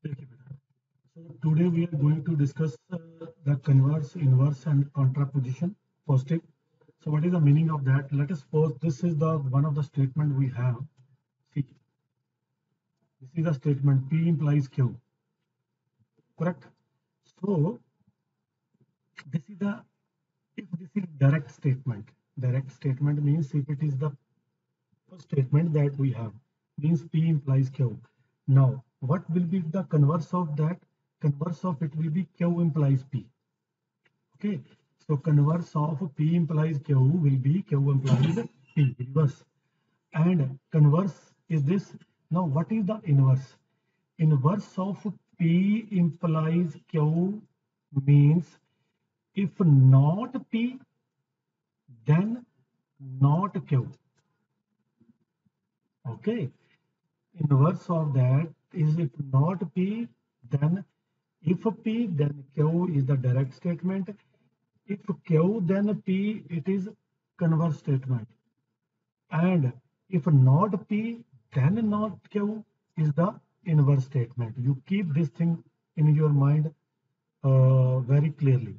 देखिए बेटा, so today we are going to discuss the converse, inverse, and contraposition positive. So what is the meaning of that? Let us suppose this is the one of the statement we have. See, this is the statement P implies Q, correct? So this is the if this is direct statement. Direct statement means if it is the first statement that we have means P implies Q. Now, what will be the converse of that? Converse of it will be Q implies P. Okay, so converse of P implies Q will be Q implies P, reverse. And converse is this. Now, what is the inverse? Inverse of P implies Q means if not P, then not Q. Okay, inverse of that is if not P, then if P, then Q is the direct statement. If Q, then P, it is converse statement. And if not P, then not Q is the inverse statement. You keep this thing in your mind very clearly.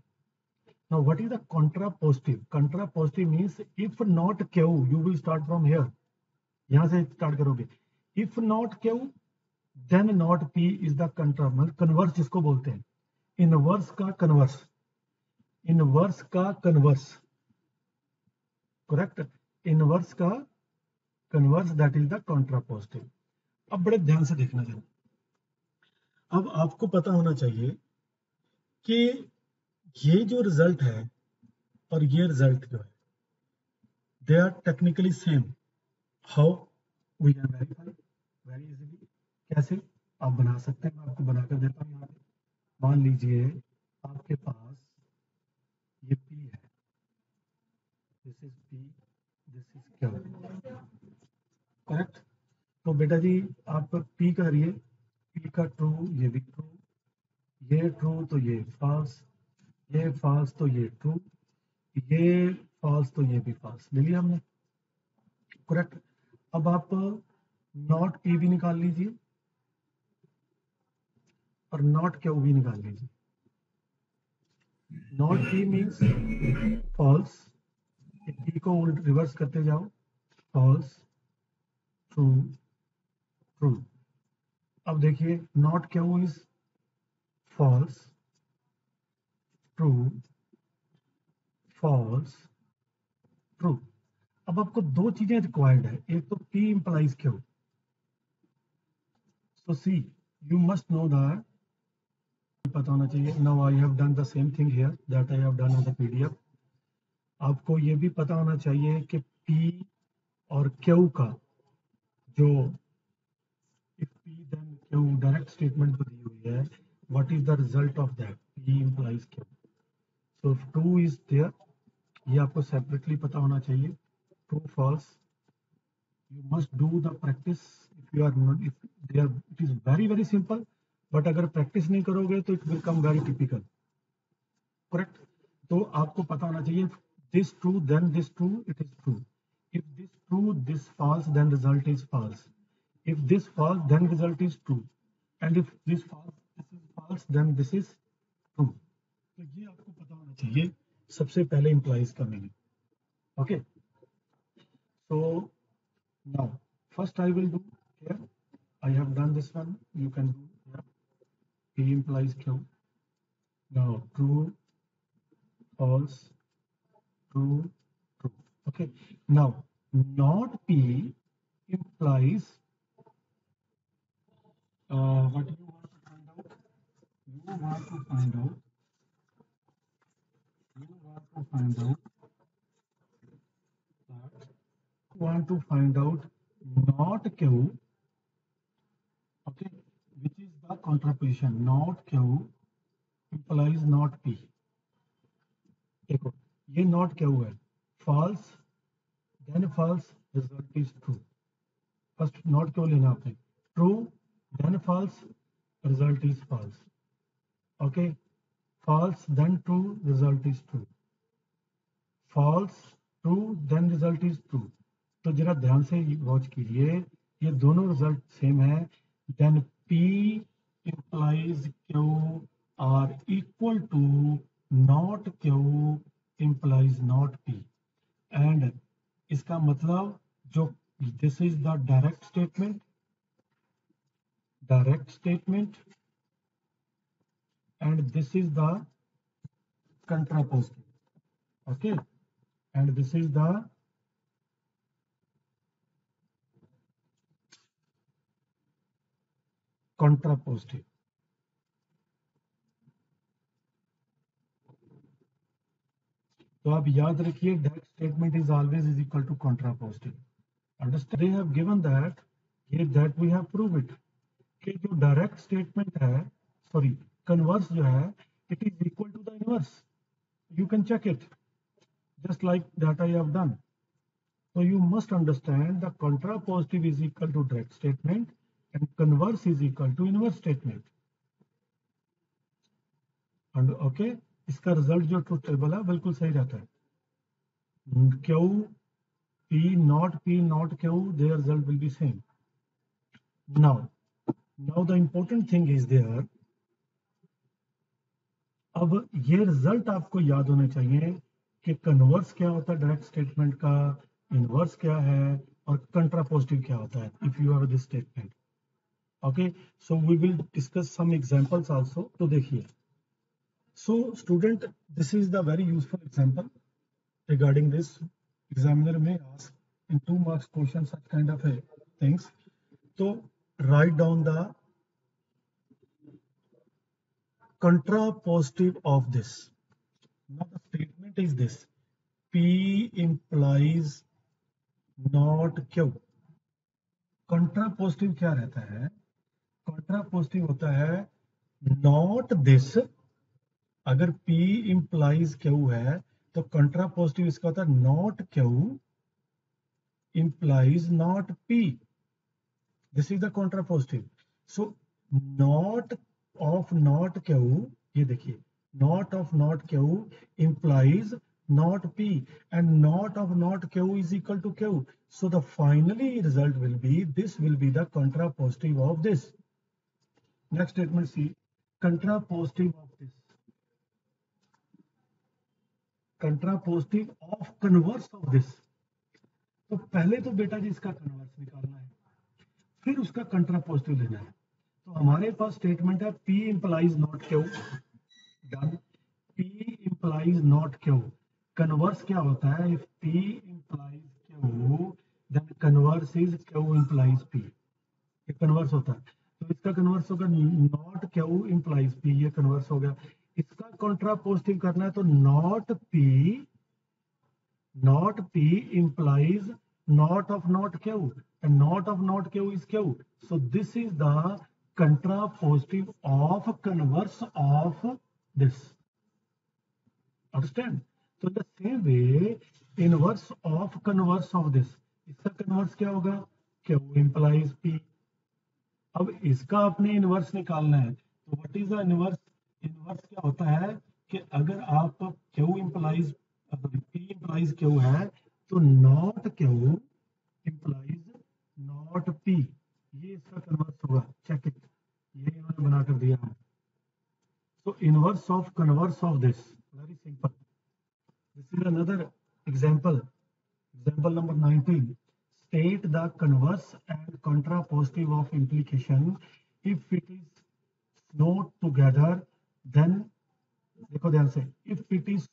Now, what is the contrapositive? Contrapositive means if not Q, you will start from here. यहाँ से start करोगे. If not Q, then not P is the converse जिसको बोलते हैं. Inverse का converse. Inverse का converse. Correct? Inverse का converse that is the contrapositive. अब बड़े ध्यान से देखना जरा. अब आपको पता होना चाहिए कि ये जो रिजल्ट है और ये रिजल्ट जो है they are technically same. How we can verify very easily. कैसे आप बना सकते हैं? मैं आपको बनाकर देता हूँ. यहाँ पे मान लीजिए आपके पास ये P है. This is P, this is Q. Correct? तो बेटा जी आप P करिए. P का ट्रू, ये भी ट्रू, ये ट्रू तो ये फॉल्स, ये फॉल्स तो ये ट्रू, ये फॉल्स तो ये भी फॉल्स. ले लिया हमने. करेक्ट? अब आप नॉट P भी निकाल लीजिए और नॉट Q भी निकाल लीजिए. Not P means false. P को रिवर्स करते जाओ. False, true, true. अब देखिए not Q is false, true, false, true. अब आपको दो चीजें रिक्वायर्ड है. एक तो P implies Q. So see, you must know that. पता होना चाहिए. Now I have done the same thing here that I have done on the PDF. आपको ये भी पता होना चाहिए कि P और Q का जो if P then Q direct statement जो दी हुई है, what is the result of that? P implies Q. So if true is there, ये आपको सेपरेटली पता होना चाहिए. True, false. You must do the practice. If you are not, if they are, it is very simple. But अगर practice नहीं करोगे तो it will come very typical. Correct? तो आपको पता होना चाहिए this true then this true it is true. If this true this false then result is false. If this false then result is true. And if this false this is false then this is true. तो ये आपको पता होना चाहिए सबसे पहले implies का meaning. Okay, so now first I will do here. I have done this one. You can do here. P implies Q. Now true, false, true, true. Okay. Now not P implies what you want to find out. You want to find out. You want to find out that. You want to find out not Q. Okay, which is the contraposition. Not Q implies not P. देखो ये not Q है. False, then false, result is true. First not क्यों लेना आपने. True, then false, result is false. Okay, false, then true, result is true. False, true, then result is true. तो जरा ध्यान से वॉच कीजिए, ये दोनों रिजल्ट सेम है. Then P implies Q are equal to not Q implies not P, and इसका मतलब जो this is the direct statement and this is the contrapositive. Okay, and this is the contrapositive. तो आप याद रखिए direct statement is always is equal to contrapositive. Understand? They have given that here that we have proved it कि जो direct statement है sorry converse जो है it is equal to the inverse. You can check it just like that I have done. So you must understand the contrapositive is equal to direct statement and converse is equal to inverse statement. And okay, इसका result जो truth table है बिल्कुल सही रहता है. Q P not Q, their result will be same. Now the important thing is there. अब ये result आपको याद होने चाहिए कि कन्वर्स क्या होता है डायरेक्ट स्टेटमेंट का, इनवर्स क्या है और कंट्रापोजिटिव क्या होता है if you have this statement. Okay, so we will discuss some examples also. तो देखिए, so student this is the very useful example regarding this. Examiner में ask in 2 marks question such kind of things. So write down the contrapositive of this. Now the statement is this: P implies not Q. contrapositive क्या रहता है? contrapositive होता है not this. अगर P implies Q है तो contrapositive इसका होता है not Q implies not P. This is the contrapositive. So not of not Q, ये देखिए, not of not Q implies not P and not of not Q is equal to Q. So the finally result will be, this will be the contrapositive of this. Next statement see, contrapositive of this. Contrapositive of converse of this. तो पहले तो बेटा जी इसका converse निकालना है, फिर उसका कंट्रापोजिटिव लेना है. तो हमारे पास स्टेटमेंट है P implies not Q. Done. P implies not Q. Converse क्या होता है? If P implies Q, then converse is Q implies P. ये कन्वर्स होता है. तो इसका कन्वर्स होगा not Q implies P. ये कन्वर्स हो गया. इसका कंट्रापोजिटिव करना है तो not P implies not of not Q, and not of not Q is Q. So this is the contrapositive of converse of this. Understand? So the same way inverse of converse of this. इसका converse क्या होगा? Q implies P. अब इसका आपने inverse निकालना है. तो what is the inverse? Inverse क्या होता है कि अगर आप Q implies P implies Q है तो not Q implies not P. ये इसका कन्वर्स होगा. चेक इट, ये इन्होंने बना कर दिया है. So inverse of converse of this, very simple. This is another example. Example number 19. State the converse and contrapositive of implication. If it is snow together, then देखो ध्यान से, if it is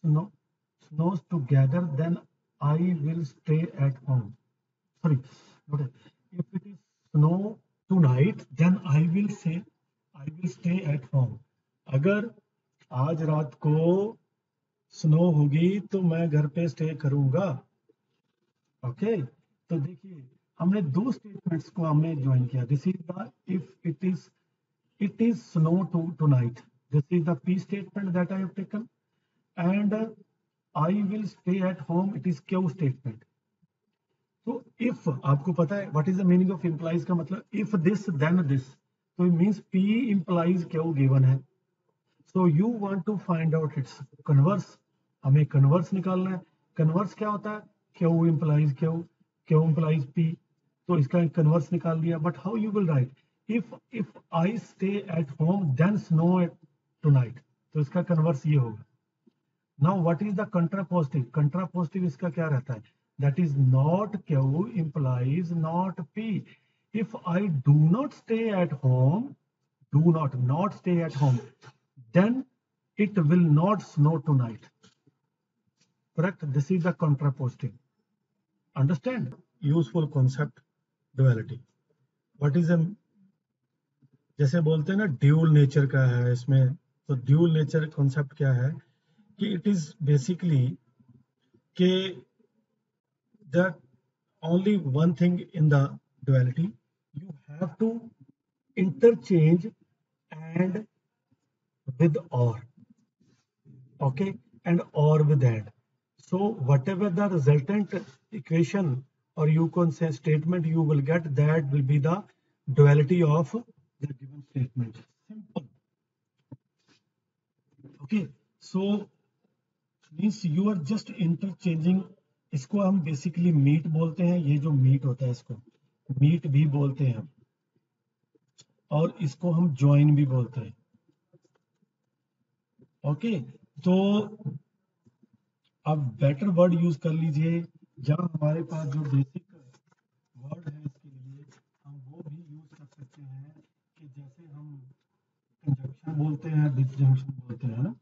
snows together, then I will stay at home. Sorry, not if it is snow tonight, then I will stay at home. अगर आज रात को snow होगी तो मैं घर पे स्टे करूंगा. ओके, तो देखिए हमने दो स्टेटमेंट्स को हमने ज्वाइन किया. This is the if it is snow tonight. This is the P statement that I have taken, and I will stay at home, it is Q statement. तो if आपको पता है what is the meaning of implies का मतलब, if this then this. तो it means P implies Q given है. So you want to find out it's converse. हमें converse निकालना है. कन्वर्स क्या होता है? Q implies Q, Q implies P. तो इसका कन्वर्स निकाल दिया. But how you will write? if I stay at home then snow tonight, तो इसका कन्वर्स ये होगा. Now what is the contrapositive? Contrapositive इसका क्या रहता है? That is not Q implies not P. If I do not stay at home, not stay at home, then it will not snow tonight. Correct? This is the contrapositive. Understand? Useful concept, duality. What is a, जैसे बोलते हैं ना dual nature का है इसमें, तो dual nature concept क्या है कि इट इज बेसिकली के that only one thing in the duality, you have to interchange and with or, okay, and or with and. So whatever the resultant equation or you can say statement you will get, that will be the duality of the given statement. Simple. Okay, so means you are just interchanging. इसको हम basically meet बोलते हैं, ये जो meet होता है इसको meet भी बोलते हैं हम, और इसको हम ज्वाइन भी बोलते हैं. ओके, तो अब बेटर वर्ड यूज कर लीजिए, जहां हमारे पास जो बेसिक वर्ड है इसके लिए हम वो भी यूज कर सकते हैं, कि जैसे हम कंजक्शन बोलते हैं, डिसजंक्शन बोलते हैं ना,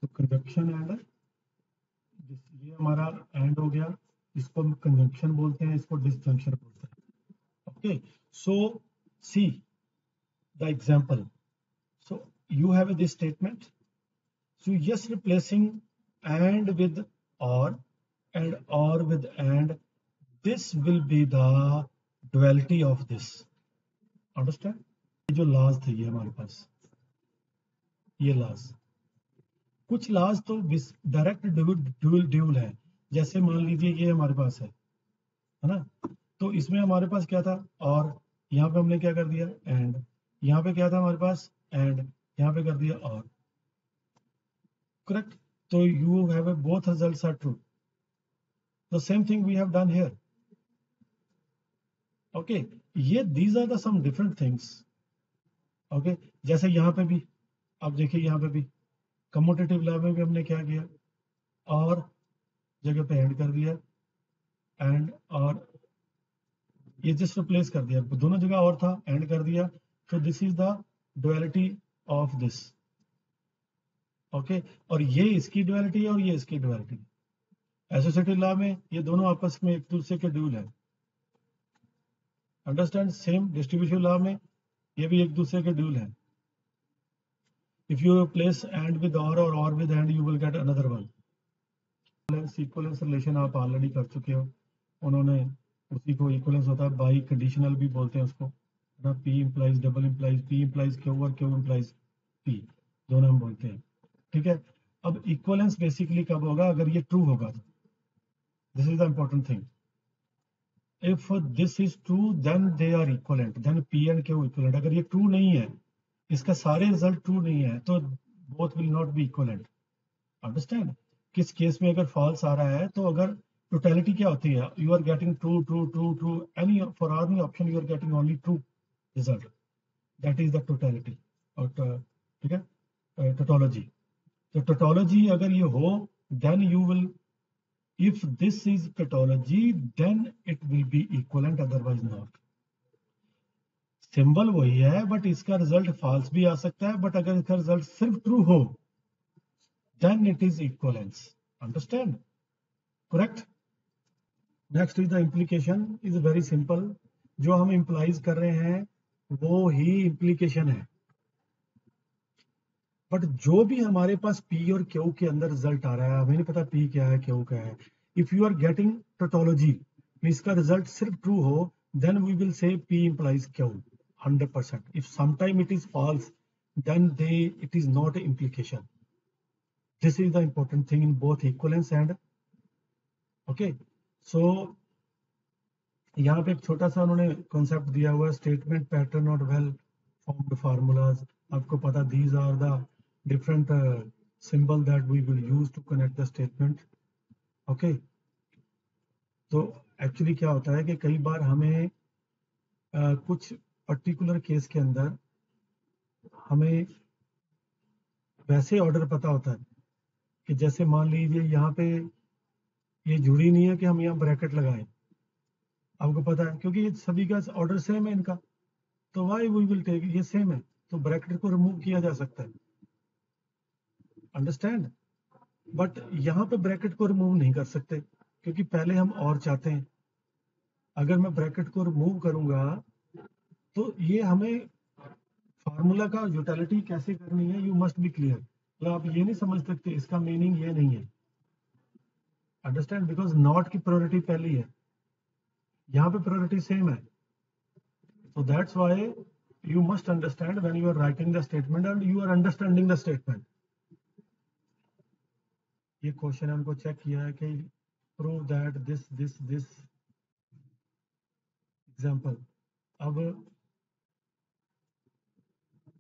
तो कंजक्शन एंड ये हमारा एंड हो गया, इसको हम कंजंक्शन बोलते हैं, इसको डिसजंक्शन बोलते हैं. Okay, so see the example. So you have this statement. So yes, replacing and with or and or with and, this will be the duality of this. Understand? ये जो laws थे ये हमारे पास, ये laws, कुछ laws तो direct dual है. जैसे मान लीजिए ये हमारे पास है ना, तो इसमें हमारे पास क्या था और, यहाँ पे हमने क्या कर दिया एंड, यहाँ पे क्या था हमारे पास एंड, यहाँ पे कर दिया और. Correct? So you have a, both results are true. The same thing we have done here. Okay, ये these are the some different things. Okay, जैसे यहाँ पे भी आप देखिए, यहाँ पे भी कम्यूटेटिव लॉ में भी हमने क्या किया, और जगह पे एंड कर दिया एंड, और ये जस्ट रिप्लेस कर दिया, दोनों जगह और था एंड कर दिया. तो this is the duality of this. Okay, और ये इसकी डुअलिटी है और ये इसकी डुअलिटी. एसोसिएटिव लॉ में ये दोनों आपस में एक दूसरे के ड्यूल है. अंडरस्टैंड? सेम डिस्ट्रीब्यूशन लॉ में ये भी एक दूसरे के ड्यूल है. If you place and with और with and, you will get another one. Equivalence relation आप ऑलरेडी कर चुके हो, उन्होंने उसी को इक्वलेंस होता है बाई कंडीशनल भी बोलते हैं उसको ना. P implies double implies, P implies Q और क्यू इंप्लाइज पी, दोनों हम बोलते हैं. ठीक है, अब इक्वलेंस बेसिकली कब होगा, अगर ये ट्रू होगा तो. This is the important thing. If this is true, then they are equivalent. Then P and Q equivalent. अगर ये true नहीं है, इसका सारे रिजल्ट ट्रू नहीं है, तो both will not be equivalent. Understand? किस केस में अगर false आ रहा है, तो अगर totality क्या होती है, you are getting true, true, true, true. Any for any option you are getting only true result. That is the totality. और ठीक है, tautology. तो tautology अगर ये हो, then you will, if this is tautology, then it will be equivalent, otherwise not. Symbol वही है, but इसका रिजल्ट फॉल्स भी आ सकता है, बट अगर इसका रिजल्ट सिर्फ ट्रू हो, then it is equivalence. Understand? Correct? Next is the implication. is very simple. जो हम implies कर रहे हैं वो ही implication है, बट जो भी हमारे पास P और Q के अंदर रिजल्ट आ रहा है, हमें नहीं पता P क्या है Q क्या है. If you are getting tautology, इसका रिजल्ट सिर्फ ट्रू हो, then we will say P implies Q 100%. If sometime it is false, then it is not an implication. This is the important thing in both equivalence and okay. So यहाँ पे एक छोटा सा उन्होंने concept दिया हुआ है, स्टेटमेंट पैटर्न और वेल फॉर्म्ड फार्मूलाज. आपको पता, these are the different symbol that we will use to connect the statement. Okay, तो एक्चुअली क्या होता है कि कई बार हमें कुछ पर्टिकुलर केस के अंदर हमें वैसे ऑर्डर पता होता है कि जैसे मान लीजिए यहाँ पे ये जुड़ी नहीं है कि हम यहाँ ब्रैकेट लगाएं, आपको पता है क्योंकि ये सभी का ऑर्डर सेम है इनका, तो वाई वी विल टेक, ये सेम है तो ब्रैकेट को रिमूव किया जा सकता है, अंडरस्टैंड। बट यहाँ पे ब्रैकेट को रिमूव नहीं कर सकते क्योंकि पहले हम और चाहते हैं। अगर मैं ब्रैकेट को रिमूव करूंगा तो ये हमें फार्मूला का यूटिलिटी कैसे करनी है, यू मस्ट बी क्लियर। तो आप ये नहीं समझ सकते, इसका मीनिंग ये नहीं है, अंडरस्टैंड, बिकॉज नॉट की प्रायोरिटी पहली है, यहाँ पे प्रायोरिटी सेम है। So that's why you must understand when you are writing the statement and you are understanding the statement. ये क्वेश्चन हमको चेक किया है कि prove that this example। अब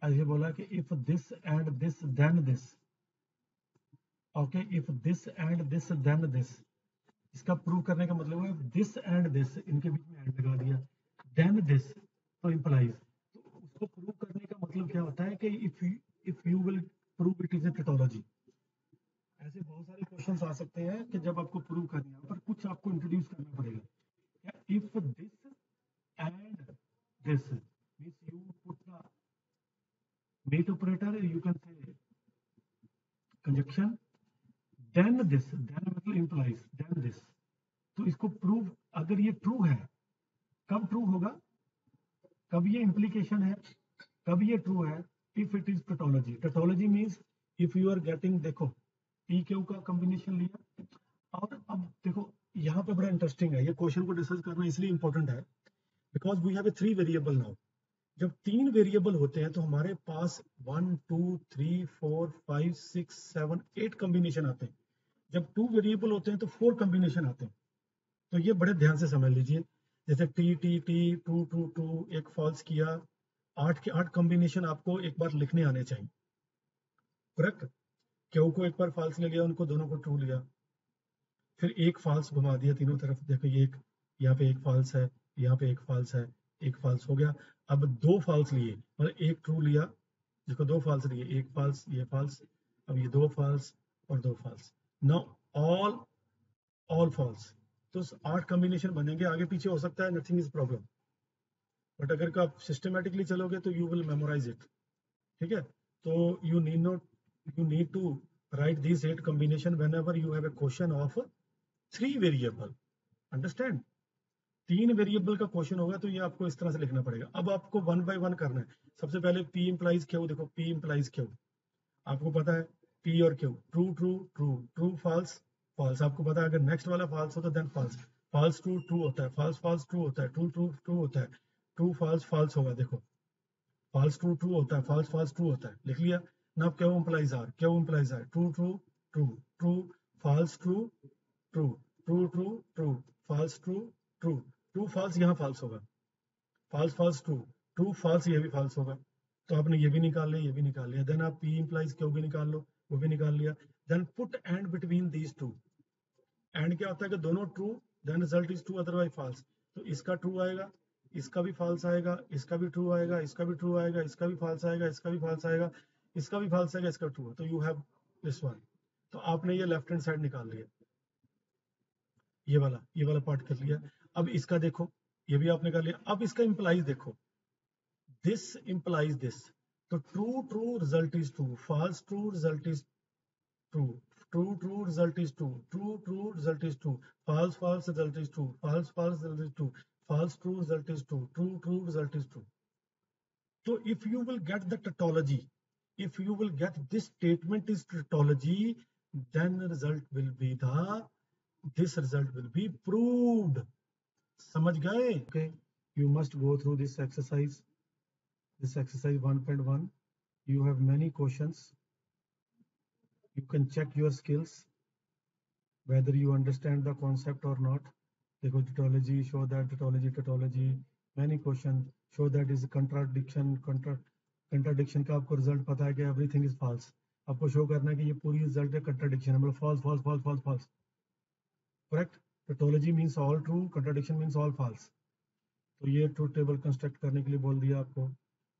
ऐसे बोला कि if this and this then this, okay, if this and this then this, इसका प्रूव करने का मतलब है this and this, इनके बीच में एंड लगा दिया, then this तो implies, तो उसको प्रूव करने का मतलब क्या होता है कि if you will prove it is a tautology। ऐसे बहुत सारे क्वेश्चंस आ सकते हैं कि जब आपको प्रूव करना है पर कुछ आपको इंट्रोड्यूस करना पड़ेगा। If this and this means you put the mate operator, you can say conjunction, then this, then मतलब इंप्लाइज देन दिस, तो इसको प्रूव, अगर ये ट्रू है कब ट्रू होगा, कब ये इम्प्लीकेशन है, कब ये ट्रू है, if it is tautology. Tautology means if you are getting, देखो पी क्यू का कॉम्बिनेशन लिया, और अब देखो यहाँ पे बड़ा इंटरेस्टिंग है, ये क्वेश्चन को डिस्कस करना इसलिए इंपॉर्टेंट है because we have a 3 variable now. जब 3 वेरिएबल होते हैं तो हमारे पास 1 2 3 4 5 6 7 8 कॉम्बिनेशन आते हैं। जब 2 वेरिएबल होते हैं तो 4 कॉम्बिनेशन आते हैं। तो ये बड़े ध्यान से समझ लीजिए, जैसे T T T two two two, एक फॉल्स किया, 8 के 8 कॉम्बिनेशन आपको एक बार लिखने आने चाहिए, करेक्ट। क्यू को एक बार फॉल्स ले लिया, उनको दोनों को ट्रू लिया, फिर एक फॉल्स घुमा दिया तीनों तरफ, देखो ये एक, यहाँ पे एक फॉल्स है, यहाँ पे एक फॉल्स है, एक फॉल्स हो गया। अब 2 फॉल्स लिए, मतलब एक ट्रू लिया, देखो 2 फॉल्स लिए, एक फॉल्स ये फॉल्स, अब ये 2 फॉल्स और 2 फॉल्स, नाउ ऑल फॉल्स। तो 8 कॉम्बिनेशन बनेंगे, आगे पीछे हो सकता है, नथिंग इज प्रॉब्लम, बट अगर आप सिस्टमेटिकली चलोगे तो यू विल मेमोराइज इट, ठीक है। तो you need to write this 8 combination whenever you have a question of 3 variable, understand. 3 variable का क्वेश्चन होगा तो ये आपको इस तरह से लिखना पड़ेगा। अब आपको 1 बाय 1 करना है। सबसे पहले P इंप्लाइज क्यू, देखो P इंप्लाइज क्यू, आपको पता है P और Q, true true true, true false false, आपको पता है अगर नेक्स्ट वाला फॉल्स हो तो then false, false true true होता है, फॉल्स फॉल्स ट्रू होता है, ट्रू ट्रू ट्रू होता है, ट्रू फॉल्स फॉल्स होगा, देखो फॉल्स ट्रू ट्रू होता है, फॉल्स फॉल्स ट्रू होता है, लिख लिया ना। Q implies r, q implies r, true true true, true false true true, true true true, false true true, true false यहाँ फॉल्स होगा, false false true, true false ये भी फॉल्स होगा। तो आपने ये भी निकाल लिया, ये भी निकाल लिया, देन आप P इंप्लाइज क्यू भी निकाल लो, वो भी निकाल लिया, then put and between these two. And क्या होता है कि दोनों true, then result is true otherwise false, तो इसका ट्रू आएगा, इसका भी फॉल्स आएगा, इसका भी ट्रू आएगा, इसका भी ट्रू आएगा, इसका भी फॉल्स आएगा, इसका भी फॉल्स आएगा, इसका भी फॉल्स आएगा, इसका ट्रू है, तो यू हैव दिस वन। तो आपने ये लेफ्ट हैंड साइड निकाल लिया, ये वाला पार्ट कर लिया। अब इसका देखो, ये भी आपने कर लिया। अब इसका इंप्लाइज देखो, दिस इंप्लाइज दिस, तो true true result is true, false true result is true, true true result is true, true true result is true, false false result is true, false false result is true, false true result is true, true true result is true. So if you will get the tautology, if you will get this statement is tautology, then the result will be this result will be proved. समझ गए? Okay, you must go through this exercise 1.1. You have many questions, you can check your skills whether you understand the concept or not. देखो tautology, show that tautology, many question, show that is contradiction का आपको result पता है कि everything is false, आपको show करना है कि ये पूरी रिजल्ट है contradiction है, मतलब false false false false false, correct। tautology means all true, contradiction means all false। तो ये ट्रूथ टेबल कंस्ट्रक्ट करने के लिए बोल दिया आपको,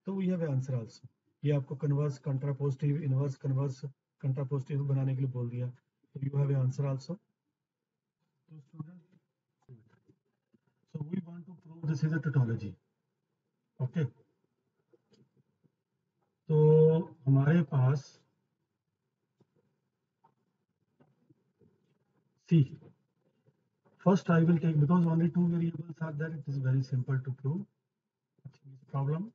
तो वी हैव आंसर आल्सो। ये आपको कन्वर्स कंट्रापोजिटिव इनवर्स कन्वर्स कंट्रापोजिटिव बनाने के लिए बोल दिया, तो यू हैव आंसर आल्सो। तो student, so we want to prove this is a tautology, okay? तो हमारे पास सी, first I will take, because only two variables are there, it is very simple to prove this problem.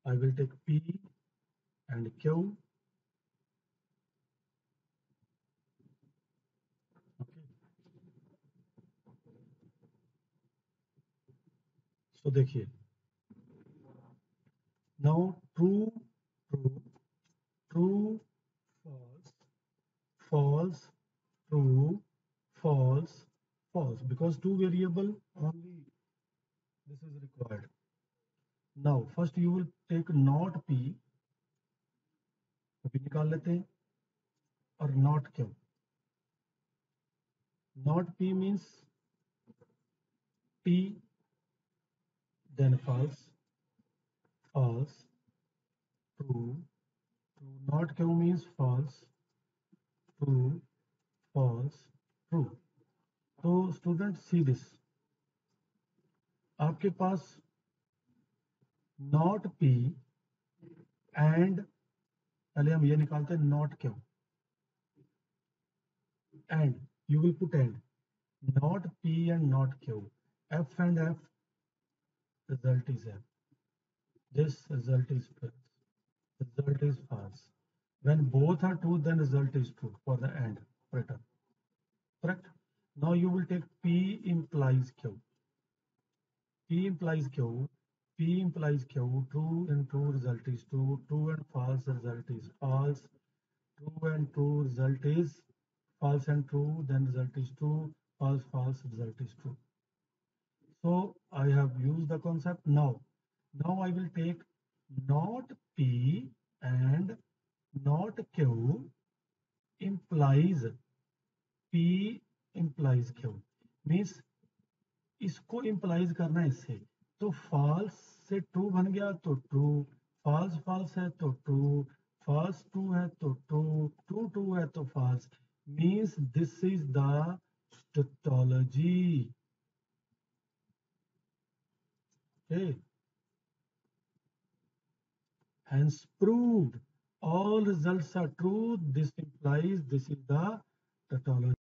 I will take P and Q, okay? So देखिए, now true, true, true, false, false, true, false, false, because two variable only this is required. Now first you will take not P, अभी निकाल लेते हैं, और not Q. Not P means P, then false, false, true, true. Not Q means false, true, false, true. तो student see this, आपके पास not P and, पहले हम ये निकालते हैं not Q, and you will put and not P and not Q, F and F, result is F, this result is false, result is false. When both are true, then result is true for the AND operator, correct? Now you will take P implies Q, P implies Q, P implies Q, true and true result is true, true and false result is false, true and true result is false and true, then result is true, false, false, result is true. So I have used the concept. Now I will take not P and not Q implies P implies Q, means इसको implies करना है इससे, तो false से true बन गया तो true, false false है तो true, false true है तो true, true true है तो false, means this is the tautology, okay? Hence proved, all results are true, this implies this is the tautology.